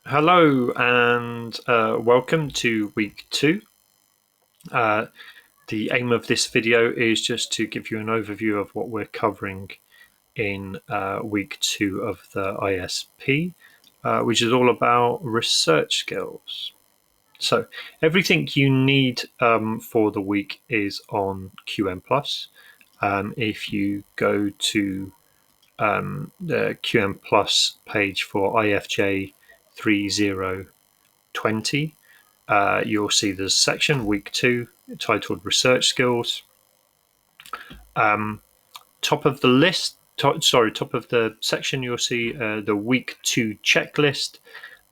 Hello and welcome to week two. Uh, the aim of this video is just to give you an overview of what we're covering in week two of the ISP, which is all about research skills. So everything you need for the week is on QM Plus. If you go to the QM Plus page for IFJ 3020, you'll see there's a section, week two, titled Research Skills. Top of the list, top of the section, you'll see the week two checklist.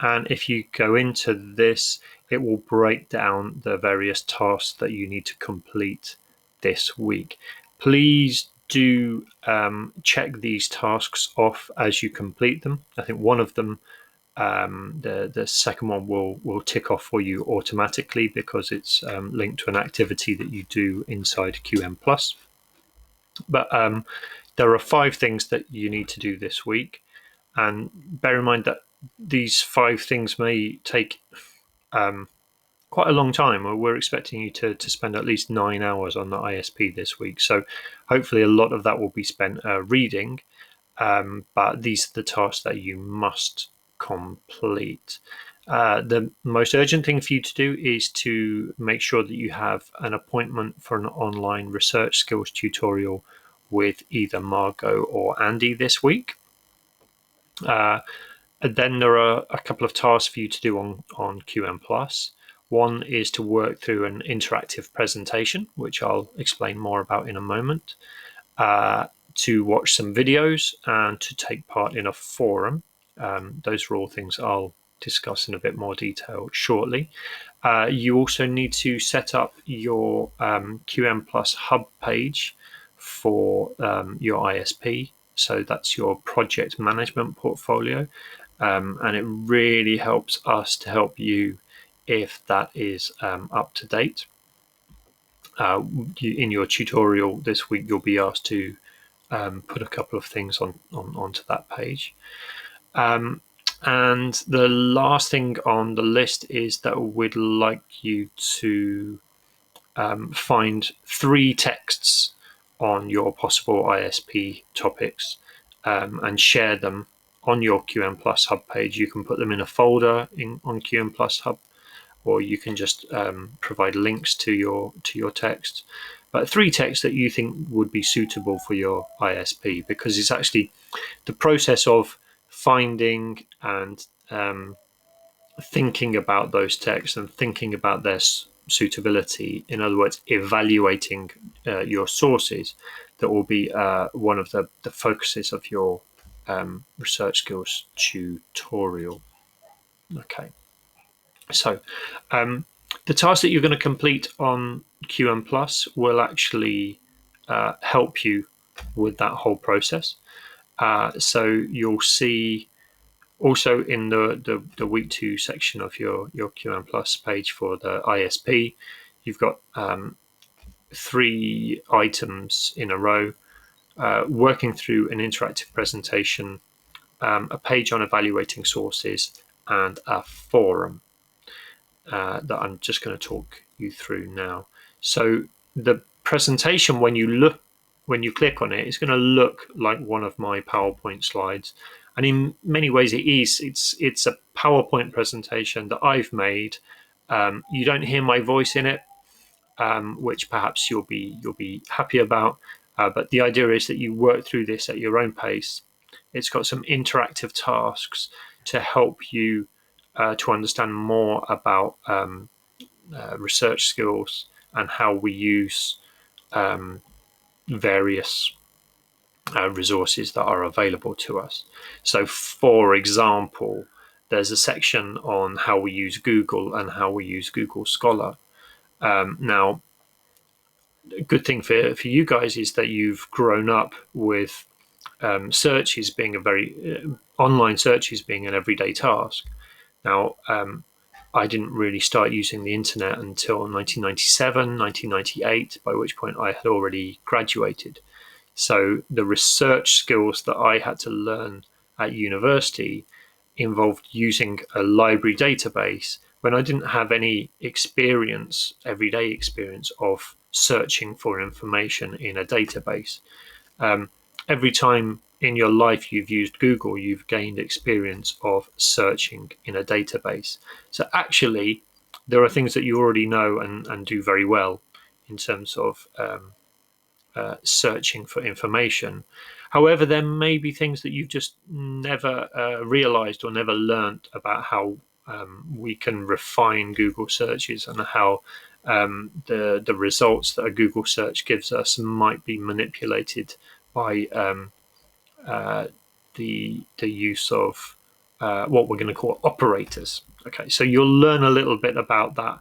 And if you go into this, it will break down the various tasks that you need to complete this week. Please do check these tasks off as you complete them. I think one of them, the second one, will tick off for you automatically because it's linked to an activity that you do inside QM Plus. But there are 5 things that you need to do this week, and bear in mind that these 5 things may take quite a long time. We're expecting you to spend at least 9 hours on the ISP this week, so hopefully a lot of that will be spent reading. But these are the tasks that you must complete. The most urgent thing for you to do is to make sure that you have an appointment for an online research skills tutorial with either Margot or Andy this week. And then there are a couple of tasks for you to do on QM Plus. One is to work through an interactive presentation, which I'll explain more about in a moment. To watch some videos and to take part in a forum. Those are all things I'll discuss in a bit more detail shortly. You also need to set up your QM Plus Hub page for your ISP. So that's your project management portfolio. And it really helps us to help you if that is up to date. In your tutorial this week, you'll be asked to put a couple of things onto that page. And the last thing on the list is that we'd like you to find 3 texts on your possible ISP topics and share them on your QM Plus Hub page. You can put them in a folder on QM Plus Hub, or you can just provide links to your texts. But 3 texts that you think would be suitable for your ISP, because it's actually the process of finding and thinking about those texts and thinking about their suitability, in other words, evaluating your sources, that will be one of the focuses of your research skills tutorial. Okay, so the task that you're going to complete on QM Plus will actually help you with that whole process. So you'll see also in the week 2 section of your QM Plus page for the ISP, you've got 3 items in a row, working through an interactive presentation, a page on evaluating sources, and a forum that I'm just going to talk you through now. So the presentation, when you click on it, it's going to look like one of my PowerPoint slides, and in many ways it is. It's a PowerPoint presentation that I've made. You don't hear my voice in it, which perhaps you'll be happy about. But the idea is that you work through this at your own pace. It's got some interactive tasks to help you to understand more about research skills and how we use various resources that are available to us. So, for example, there's a section on how we use Google and how we use Google Scholar. Now, a good thing for you guys is that you've grown up with searches being a very online searches being an everyday task. Now, I didn't really start using the internet until 1997, 1998, by which point I had already graduated. So the research skills that I had to learn at university involved using a library database when I didn't have any experience, everyday experience of searching for information in a database. Um, every time in your life you've used Google, you've gained experience of searching in a database. So actually, there are things that you already know and do very well in terms of searching for information. However, there may be things that you've just never realized or never learnt about how we can refine Google searches and how the results that a Google search gives us might be manipulated by uh, the use of what we're going to call operators. Okay, so you'll learn a little bit about that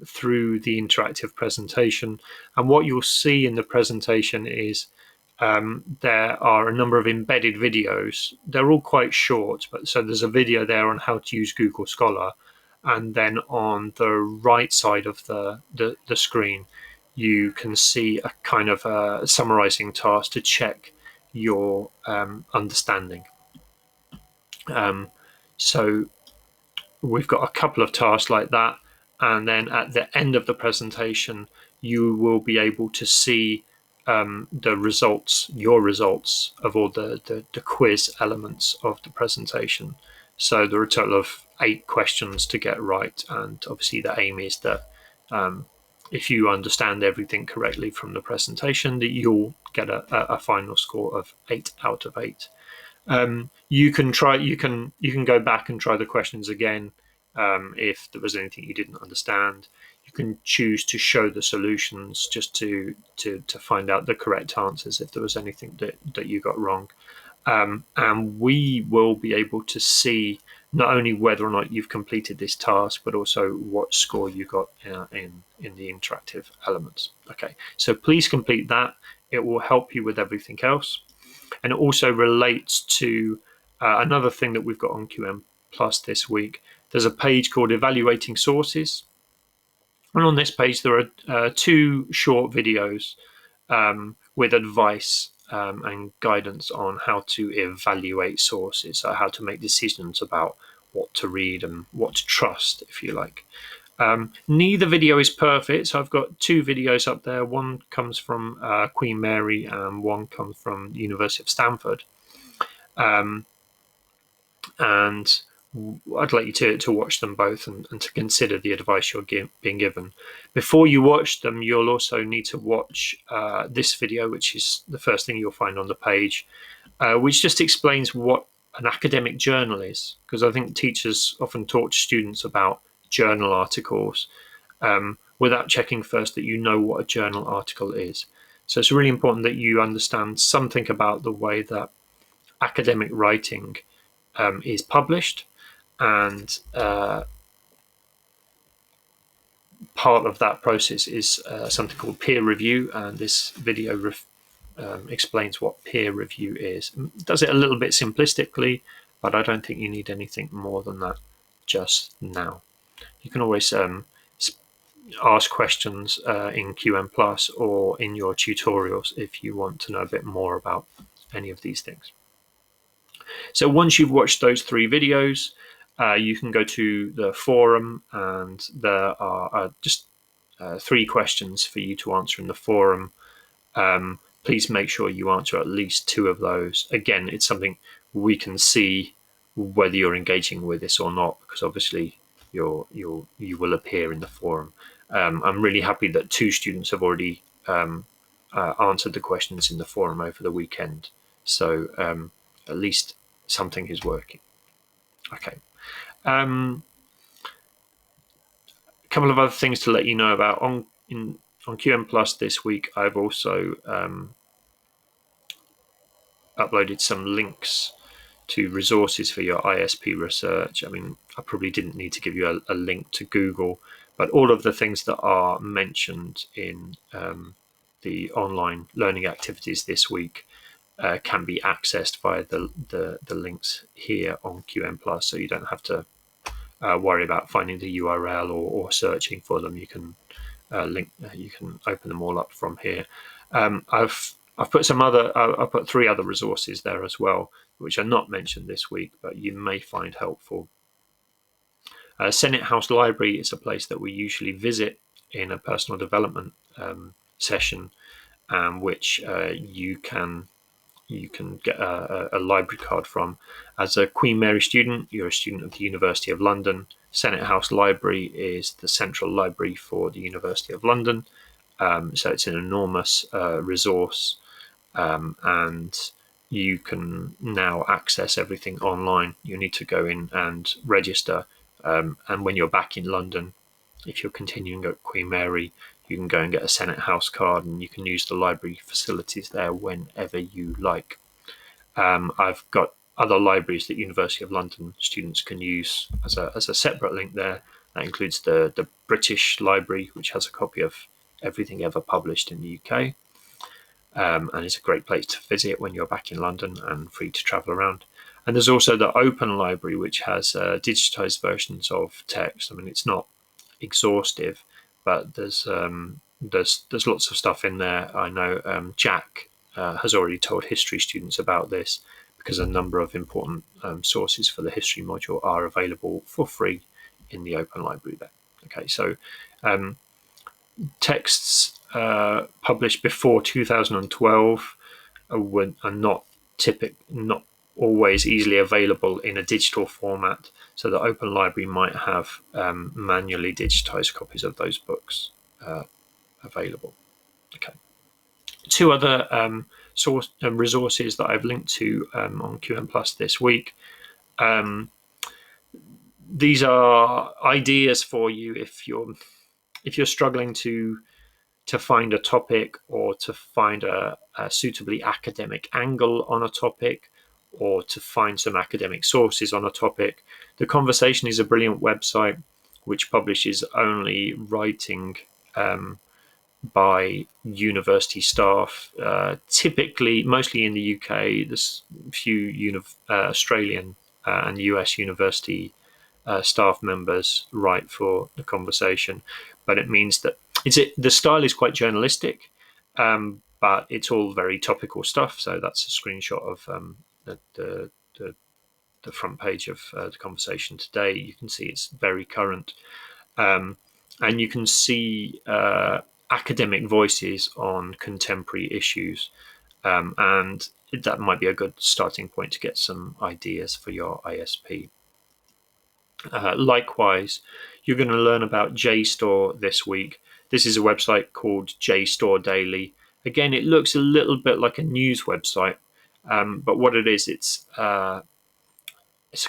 through the interactive presentation. And what you'll see in the presentation is there are a number of embedded videos. They're all quite short, but so there's a video there on how to use Google Scholar. And then on the right side of the screen, you can see a kind of a summarizing task to check your understanding. So we've got a couple of tasks like that, and then at the end of the presentation you will be able to see the results, your results of all the quiz elements of the presentation. So there are a total of 8 questions to get right, and obviously the aim is that if you understand everything correctly from the presentation, that you'll get a final score of 8 out of 8. You can go back and try the questions again if there was anything you didn't understand. You can choose to show the solutions just to find out the correct answers if there was anything that you got wrong. And we will be able to see not only whether or not you've completed this task, but also what score you got in the interactive elements. Okay, so please complete that. It will help you with everything else. And it also relates to another thing that we've got on QM Plus this week. There's a page called Evaluating Sources. And on this page, there are 2 short videos with advice and guidance on how to evaluate sources, so how to make decisions about what to read and what to trust, if you like. Neither video is perfect, so I've got 2 videos up there. One comes from Queen Mary and one comes from the University of Stanford. And I'd like you to watch them both and to consider the advice you're being given. Before you watch them, you'll also need to watch this video, which is the first thing you'll find on the page, which just explains what an academic journal is, because I think teachers often talk to students about journal articles without checking first that you know what a journal article is. So it's really important that you understand something about the way that academic writing is published, and part of that process is something called peer review, and this video explains what peer review is. It does it a little bit simplistically, but I don't think you need anything more than that just now. You can always ask questions in QM Plus or in your tutorials if you want to know a bit more about any of these things. So once you've watched those 3 videos, you can go to the forum, and there are just 3 questions for you to answer in the forum. Please make sure you answer at least 2 of those. Again, it's something we can see whether you're engaging with this or not, because obviously you will appear in the forum. I'm really happy that 2 students have already answered the questions in the forum over the weekend. So at least something is working. Okay. A couple of other things to let you know about on QM Plus this week. I've also uploaded some links to resources for your ISP research. I mean, I probably didn't need to give you a link to Google, but all of the things that are mentioned in the online learning activities this week can be accessed via the links here on QM Plus, so you don't have to worry about finding the URL or searching for them. You can you can open them all up from here. I've I've put I've put 3 other resources there as well, which are not mentioned this week, but you may find helpful. Senate House Library is a place that we usually visit in a personal development session, which you can get a library card from. As a Queen Mary student, you're a student of the University of London. Senate House Library is the central library for the University of London. So it's an enormous resource, and you can now access everything online. You need to go in and register. And when you're back in London, if you're continuing at Queen Mary, you can go and get a Senate House card, and you can use the library facilities there whenever you like. I've got other libraries that University of London students can use as a separate link there. That includes the British Library, which has a copy of everything ever published in the UK. And it's a great place to visit when you're back in London and free to travel around. And there's also the Open Library, which has digitized versions of text. I mean, it's not exhaustive, but there's lots of stuff in there. I know Jack has already told history students about this, because a number of important sources for the history module are available for free in the Open Library there. Okay, so texts published before 2012 are not always easily available in a digital format. So the Open Library might have manually digitized copies of those books available. Okay. 2 other resources that I've linked to on QM Plus this week. These are ideas for you if you're struggling to find a topic, or to find a suitably academic angle on a topic, or to find some academic sources on a topic. The Conversation is a brilliant website which publishes only writing by university staff, typically mostly in the UK. There's a few Australian and US university staff members write for The Conversation, but it means that the style is quite journalistic, but it's all very topical stuff. So that's a screenshot of the front page of The Conversation today. You can see it's very current, and you can see academic voices on contemporary issues, and that might be a good starting point to get some ideas for your ISP. Likewise, you're going to learn about JSTOR this week. This is a website called JSTOR Daily. Again, it looks a little bit like a news website, but what it is, it's a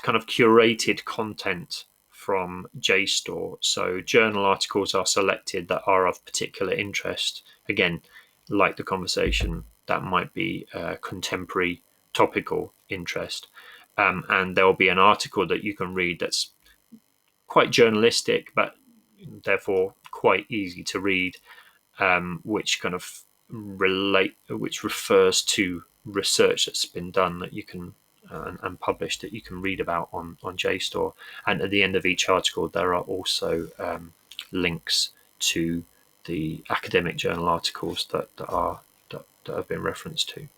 kind of curated content from JSTOR. So journal articles are selected that are of particular interest. Again, like The Conversation, that might be contemporary topical interest. And there will be an article that you can read that's quite journalistic, but therefore quite easy to read, which kind of which refers to research that's been done that you can and published that you can read about on JSTOR. And at the end of each article, there are also links to the academic journal articles that have been referenced to.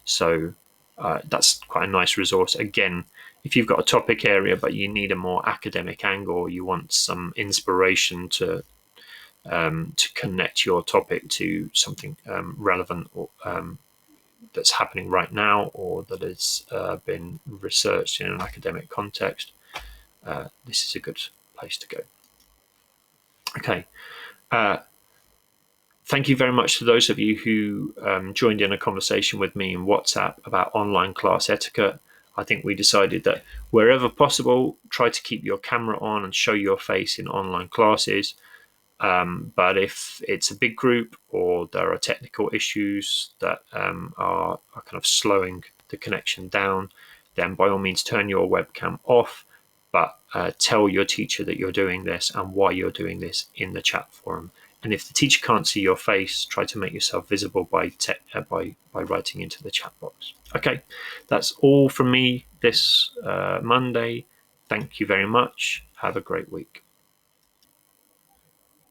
So that's quite a nice resource. Again, if you've got a topic area but you need a more academic angle, you want some inspiration to connect your topic to something relevant or that's happening right now, or that has been researched in an academic context, this is a good place to go. Okay. Thank you very much to those of you who joined in a conversation with me in WhatsApp about online class etiquette. I think we decided that wherever possible, try to keep your camera on and show your face in online classes. But if it's a big group, or there are technical issues that are kind of slowing the connection down, then by all means turn your webcam off, but tell your teacher that you're doing this and why you're doing this in the chat forum. And if the teacher can't see your face, try to make yourself visible by writing into the chat box. Okay, that's all from me this Monday. Thank you very much. Have a great week.